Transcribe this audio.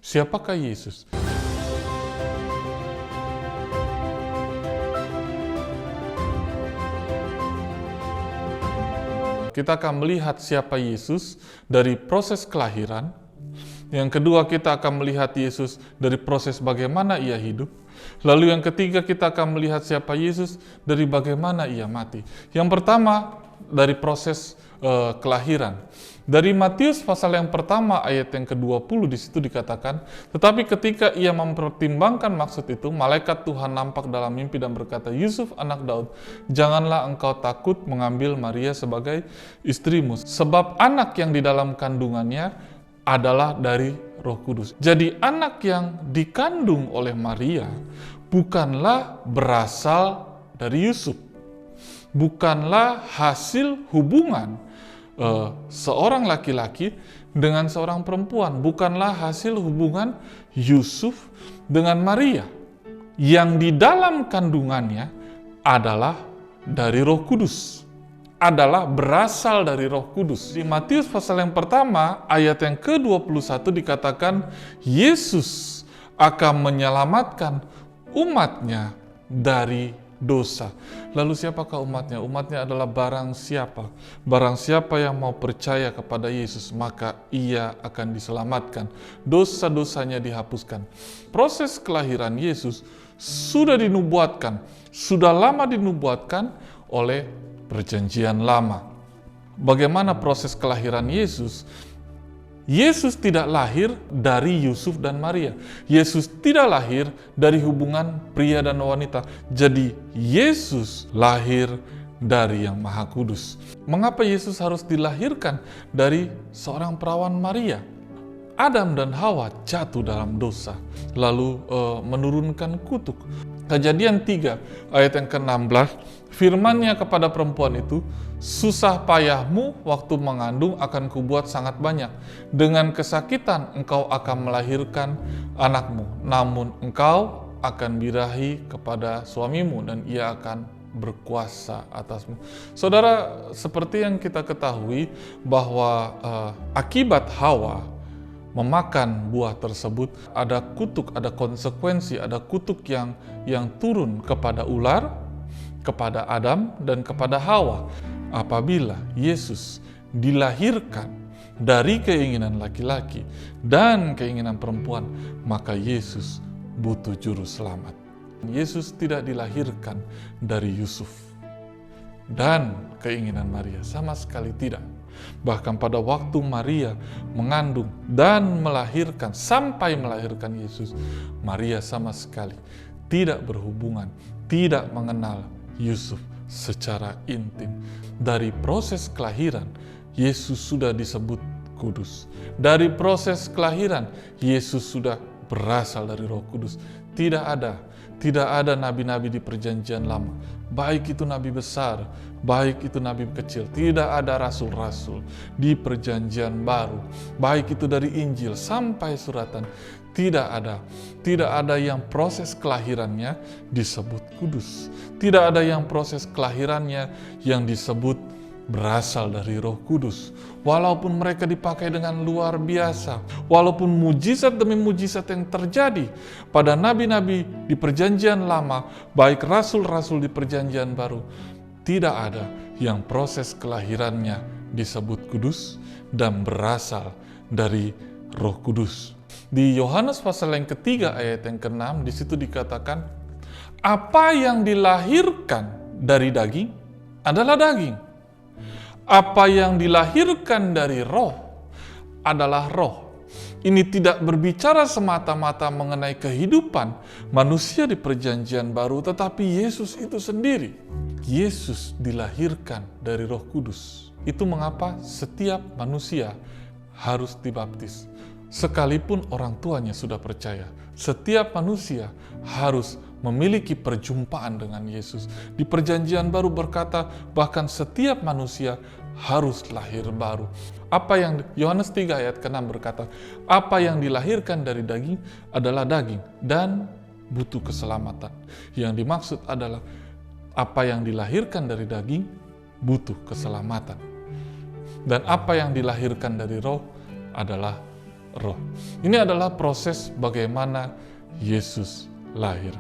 Siapakah Yesus? Kita akan melihat siapa Yesus dari proses kelahiran. Yang kedua, kita akan melihat Yesus dari proses bagaimana ia hidup. Lalu yang ketiga, kita akan melihat siapa Yesus dari bagaimana ia mati. Yang pertama, dari proses kelahiran. Dari Matius pasal yang pertama ayat yang ke-20 di situ dikatakan, tetapi ketika ia mempertimbangkan maksud itu, malaikat Tuhan nampak dalam mimpi dan berkata, Yusuf anak Daud, janganlah engkau takut mengambil Maria sebagai istrimu, sebab anak yang di dalam kandungannya adalah dari Roh Kudus. Jadi anak yang dikandung oleh Maria bukanlah berasal dari Yusuf, bukanlah hasil hubungan seorang laki-laki dengan seorang perempuan, bukanlah hasil hubungan Yusuf dengan Maria. Yang di dalam kandungannya adalah dari Roh Kudus, adalah berasal dari Roh Kudus. Di Matius pasal yang pertama ayat yang ke-21 dikatakan Yesus akan menyelamatkan umatnya dari dosa. Lalu siapakah umatnya? Umatnya adalah barang siapa? Barang siapa yang mau percaya kepada Yesus, maka ia akan diselamatkan. Dosa-dosanya dihapuskan. Proses kelahiran Yesus sudah dinubuatkan, sudah lama dinubuatkan oleh Perjanjian Lama. Bagaimana proses kelahiran Yesus? Yesus tidak lahir dari Yusuf dan Maria. Yesus tidak lahir dari hubungan pria dan wanita. Jadi Yesus lahir dari Yang Maha Kudus. Mengapa Yesus harus dilahirkan dari seorang perawan Maria? Adam dan Hawa jatuh dalam dosa, lalu menurunkan kutuk. Kejadian 3 ayat yang ke-16, firman-Nya kepada perempuan itu, susah payahmu waktu mengandung akan kubuat sangat banyak. Dengan kesakitan engkau akan melahirkan anakmu, namun engkau akan birahi kepada suamimu dan ia akan berkuasa atasmu. Saudara, seperti yang kita ketahui bahwa akibat Hawa memakan buah tersebut, ada kutuk, ada konsekuensi, ada kutuk yang turun kepada ular, kepada Adam, dan kepada Hawa. Apabila Yesus dilahirkan dari keinginan laki-laki dan keinginan perempuan, maka Yesus butuh juru selamat. Yesus tidak dilahirkan dari Yusuf dan keinginan Maria, sama sekali tidak. Bahkan pada waktu Maria mengandung dan melahirkan, sampai melahirkan Yesus, Maria sama sekali tidak berhubungan, tidak mengenal Yusuf secara intim. Dari proses kelahiran, Yesus sudah disebut kudus. Dari proses kelahiran, Yesus sudah berasal dari Roh Kudus. Tidak ada nabi-nabi di Perjanjian Lama, baik itu nabi besar, baik itu nabi kecil. Tidak ada rasul-rasul di Perjanjian Baru, baik itu dari Injil sampai suratan. Tidak ada yang proses kelahirannya disebut kudus. Tidak ada yang proses kelahirannya yang disebut berasal dari Roh Kudus. Walaupun mereka dipakai dengan luar biasa, walaupun mujizat demi mujizat yang terjadi pada nabi-nabi di Perjanjian Lama, baik rasul-rasul di Perjanjian Baru, tidak ada yang proses kelahirannya disebut kudus dan berasal dari Roh Kudus. Di Yohanes pasal yang ketiga ayat yang ke-6, di situ dikatakan, apa yang dilahirkan dari daging adalah daging. Apa yang dilahirkan dari roh adalah roh. Ini tidak berbicara semata-mata mengenai kehidupan manusia di Perjanjian Baru, tetapi Yesus itu sendiri. Yesus dilahirkan dari Roh Kudus. Itu mengapa setiap manusia harus dibaptis. Sekalipun orang tuanya sudah percaya, setiap manusia harus memiliki perjumpaan dengan Yesus. Di Perjanjian Baru berkata, bahkan setiap manusia harus lahir baru. Apa yang Yohanes 3 ayat ke-6 berkata, apa yang dilahirkan dari daging adalah daging dan butuh keselamatan. Yang dimaksud adalah apa yang dilahirkan dari daging butuh keselamatan. Dan apa yang dilahirkan dari roh adalah Roh. Ini adalah proses bagaimana Yesus lahir.